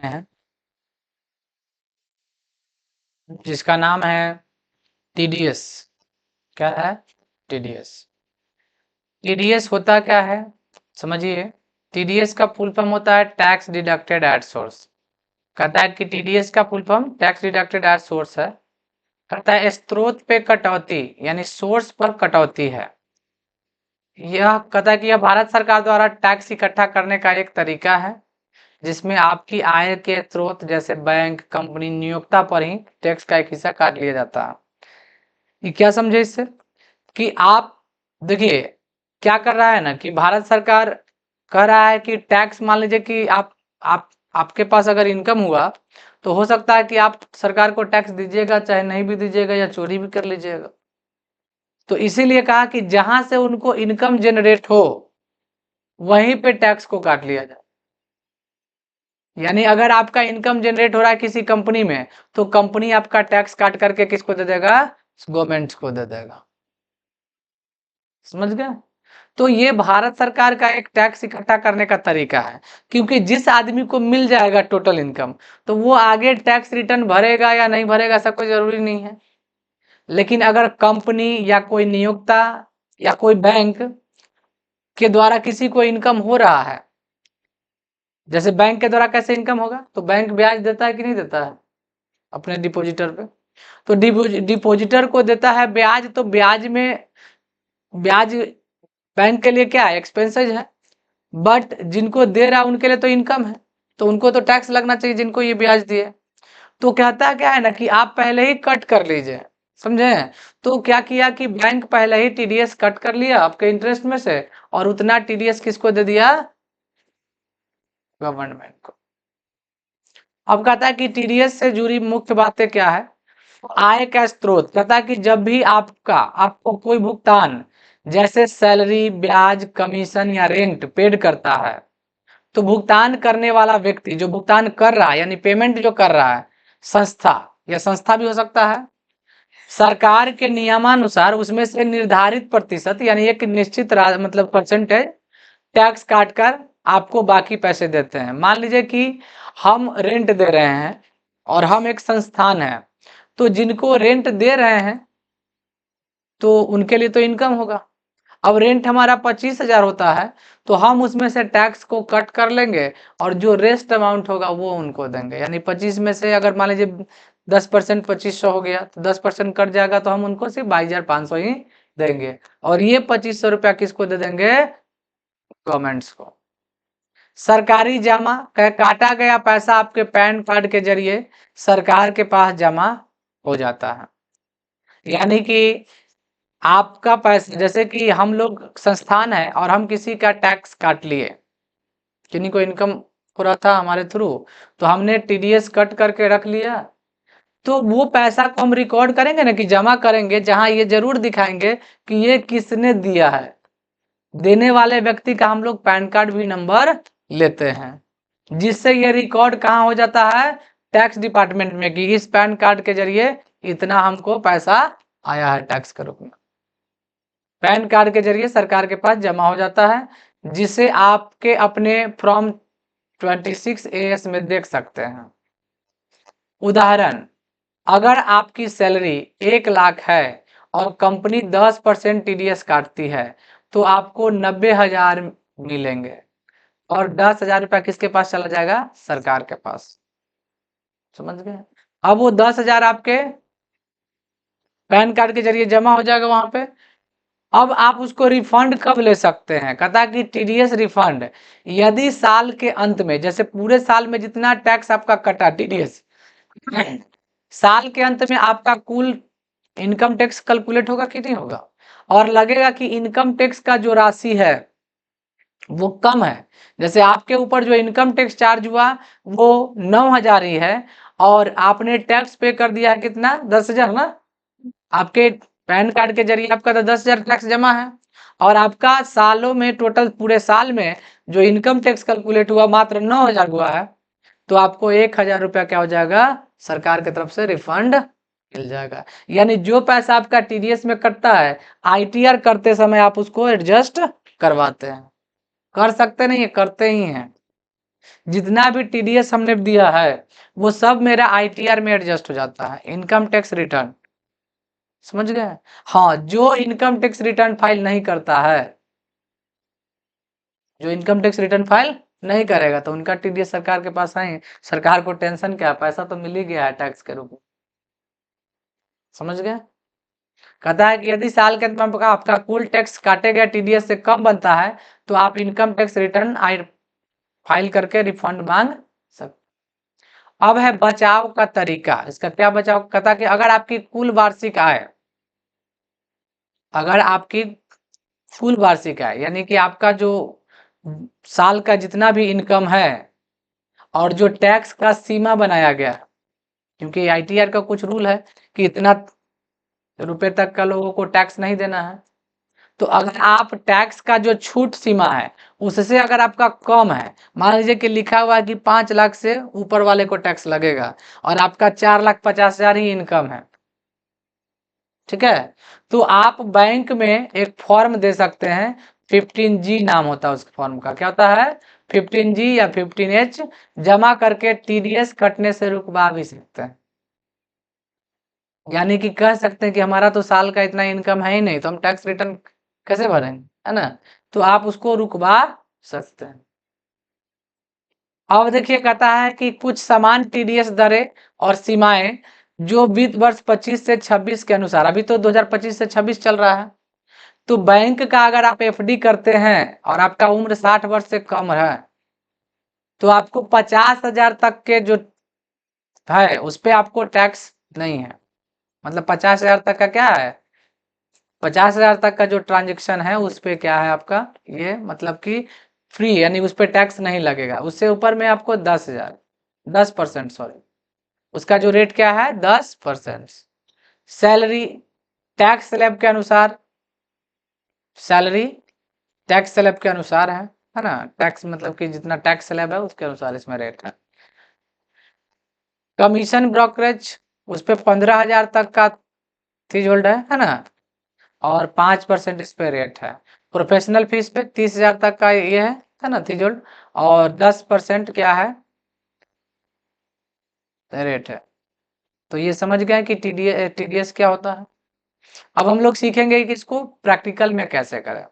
हैं जिसका नाम है टीडीएस। क्या है? टीडीएस। टीडीएस होता क्या है समझिए। टीडीएस का फुल फॉर्म होता है टैक्स डिडक्टेड एट सोर्स। कहता है कि टीडीएस का full form tax deducted at source है। कहता है स्रोत पे कटौती यानी सोर्स पर कटौती है। यह कहता है कि यह भारत सरकार द्वारा टैक्स इकट्ठा करने का एक तरीका है जिसमें आपकी आय के स्रोत जैसे बैंक, कंपनी, नियोक्ता पर ही टैक्स का एक हिस्सा काट लिया जाता है। ये क्या समझे इससे कि आप देखिए क्या कर रहा है ना कि भारत सरकार कह रहा है कि टैक्स, मान लीजिए कि आप आपके पास अगर इनकम हुआ तो हो सकता है कि आप सरकार को टैक्स दीजिएगा, चाहे नहीं भी दीजिएगा या चोरी भी कर लीजिएगा। तो इसीलिए कहा कि जहां से उनको इनकम जनरेट हो वहीं पे टैक्स को काट लिया जाए। यानी अगर आपका इनकम जनरेट हो रहा है किसी कंपनी में तो कंपनी आपका टैक्स काट करके किसको दे देगा? गवर्नमेंट को दे देगा। समझ गए? तो ये भारत सरकार का एक टैक्स इकट्ठा करने का तरीका है, क्योंकि जिस आदमी को मिल जाएगा टोटल इनकम तो वो आगे टैक्स रिटर्न भरेगा या नहीं भरेगा ऐसा कोई जरूरी नहीं है। लेकिन अगर कंपनी या कोई नियोक्ता या कोई बैंक के द्वारा किसी को इनकम हो रहा है, जैसे बैंक के द्वारा कैसे इनकम होगा, तो बैंक ब्याज देता है कि नहीं देता है अपने डिपॉजिटर पे। तो डिपॉजिटर को देता है ब्याज, तो ब्याज में ब्याज बैंक के लिए क्या है? एक्सपेंसेज है। बट जिनको दे रहा है उनके लिए तो इनकम है, तो उनको तो टैक्स लगना चाहिए जिनको ये ब्याज दिए। तो कहता क्या है ना कि आप पहले ही कट कर लीजिए। समझे? तो क्या किया कि बैंक पहले ही टीडीएस कट कर लिया आपके इंटरेस्ट में से और उतना टीडीएस किसको दे दिया? गवर्नमेंट को। अब कहता है कि टीडीएस से जुड़ी मुख्य बातें क्या है। आय का स्रोत कहता है कि जब भी आपको कोई भुगतान जैसे सैलरी, ब्याज, कमीशन या रेंट पेड करता है तो भुगतान करने वाला व्यक्ति जो भुगतान कर रहा है यानी पेमेंट जो कर रहा है, संस्था या संस्था भी हो सकता है, सरकार के नियमानुसार उसमें से निर्धारित प्रतिशत यानी एक निश्चित मतलब परसेंटेज टैक्स काटकर आपको बाकी पैसे देते हैं। मान लीजिए कि हम रेंट दे रहे हैं और हम एक संस्थान है, तो जिनको रेंट दे रहे हैं तो उनके लिए तो इनकम होगा। अब रेंट हमारा 25,000 होता है तो हम उसमें से टैक्स को कट कर लेंगे और जो रेस्ट अमाउंट होगा वो उनको देंगे। यानी 25 में से अगर मान लीजिए 10% 2500 हो गया तो 10% कट जाएगा तो हम उनको सिर्फ 22,500 ही देंगे और ये 2500 रुपया किसको दे देंगे? गवर्नमेंट्स को। सरकारी जमा काटा गया पैसा आपके पैन कार्ड के जरिए सरकार के पास जमा हो जाता है। यानी कि आपका पैसा, जैसे कि हम लोग संस्थान है और हम किसी का टैक्स काट लिए, किन्हीं को इनकम हो रहा था हमारे थ्रू तो हमने टीडीएस कट करके रख लिया, तो वो पैसा को हम रिकॉर्ड करेंगे ना कि जमा करेंगे, जहां ये जरूर दिखाएंगे कि ये किसने दिया है। देने वाले व्यक्ति का हम लोग पैन कार्ड भी नंबर लेते हैं, जिससे ये रिकॉर्ड कहाँ हो जाता है? टैक्स डिपार्टमेंट में, कि इस पैन कार्ड के जरिए इतना हमको पैसा आया है टैक्स के रूप में। पैन कार्ड के जरिए सरकार के पास जमा हो जाता है, जिसे आपके अपने फॉर्म 26 AS में देख सकते हैं। उदाहरण, अगर आपकी सैलरी 1 लाख है और कंपनी 10% टीडीएस काटती है तो आपको 90,000 मिलेंगे और 10,000 रुपया किसके पास चला जाएगा? सरकार के पास। समझ गए? अब वो 10,000 आपके पैन कार्ड के जरिए जमा हो जाएगा वहां पे। अब आप उसको रिफंड कब ले सकते हैं? कहता है कि टीडीएस रिफंड यदि साल के अंत में, जैसे पूरे साल में जितना टैक्स आपका कटा टीडीएस, साल के अंत में आपका कुल इनकम टैक्स कैलकुलेट होगा कि नहीं होगा, और लगेगा कि इनकम टैक्स का जो राशि है वो कम है। जैसे आपके ऊपर जो इनकम टैक्स चार्ज हुआ वो 9,000 ही है और आपने टैक्स पे कर दिया है कितना? 10,000 ना। आपके पैन कार्ड के जरिए आपका तो 10,000 टैक्स जमा है और आपका सालों में टोटल पूरे साल में जो इनकम टैक्स कैलकुलेट हुआ मात्र 9,000 हुआ है, तो आपको 1,000 रुपया क्या हो जाएगा? सरकार की तरफ से रिफंड मिल जाएगा। यानी जो पैसा आपका टीडीएस में कटता है, आईटीआर करते समय आप उसको एडजस्ट करवाते हैं। कर सकते नहीं है, करते ही हैं। जितना भी टीडीएस हमने दिया है वो सब मेरा आईटीआर में एडजस्ट हो जाता है, इनकम टैक्स रिटर्न। समझ गए? हाँ, जो इनकम टैक्स रिटर्न फाइल नहीं करता है, जो इनकम टैक्स रिटर्न फाइल नहीं करेगा तो उनका टीडीएस सरकार के पास नहीं, सरकार को टेंशन क्या, पैसा तो मिल ही गया है टैक्स के रूप में। समझ गए? कहता है कि यदि साल के अंत में आपका कुल टैक्स काटे गए टीडीएस से कम बनता है तो आप इनकम टैक्स रिटर्न फाइल करके रिफंड मांग सकते। अब है बचाव का तरीका। इसका क्या बचाव? कहता है कि अगर आपकी कुल वार्षिक आय, अगर आपकी कुल वार्षिक आय यानी कि आपका जो साल का जितना भी इनकम है और जो टैक्स का सीमा बनाया गया, क्योंकि आईटीआर का कुछ रूल है कि इतना रुपए तक का लोगों को टैक्स नहीं देना है, तो अगर आप टैक्स का जो छूट सीमा है उससे अगर आपका कम है, मान लीजिए कि लिखा हुआ है कि 5 लाख से ऊपर वाले को टैक्स लगेगा और आपका 4,50,000 ही इनकम है, ठीक है, तो आप बैंक में एक फॉर्म दे सकते हैं, 15G नाम होता है उस फॉर्म का। क्या होता है? 15G या 15H जमा करके टीडीएस कटने से रुकवा भी सकते हैं। यानी कि कह सकते हैं कि हमारा तो साल का इतना इनकम है ही नहीं, तो हम टैक्स रिटर्न कैसे भरेंगे, है ना? तो आप उसको रुकवा सकते हैं। अब देखिए, कहता है कि कुछ समान टीडीएस दरें और सीमाएं जो वित्त वर्ष 25 से 26 के अनुसार, अभी तो 2025 से 26 चल रहा है, तो बैंक का अगर आप एफडी करते हैं और आपका उम्र 60 वर्ष से कम है तो आपको 50,000 तक के जो है उस पे आपको टैक्स नहीं है। मतलब 50,000 तक का क्या है, 50,000 तक का जो ट्रांजेक्शन है उस पे क्या है आपका, ये मतलब कि फ्री, यानी उस पे टैक्स नहीं लगेगा। उससे ऊपर में आपको 10,000, 10%, सॉरी, उसका जो रेट क्या है 10%। सैलरी टैक्स स्लैब के अनुसार, सैलरी टैक्स स्लैब के अनुसार है ना, टैक्स मतलब कि जितना टैक्स स्लैब है उसके अनुसार इसमें रेट है। कमीशन ब्रोकरेज उस पर 15,000 तक का थ्रेशोल्ड है ना, और 5% इस पे रेट है। प्रोफेशनल फीस पे 30,000 तक का ये है ना थ्रेशोल्ड, और 10% क्या है रेट है। तो ये समझ गए कि टीडीएस क्या होता है। अब हम लोग सीखेंगे कि इसको प्रैक्टिकल में कैसे करें।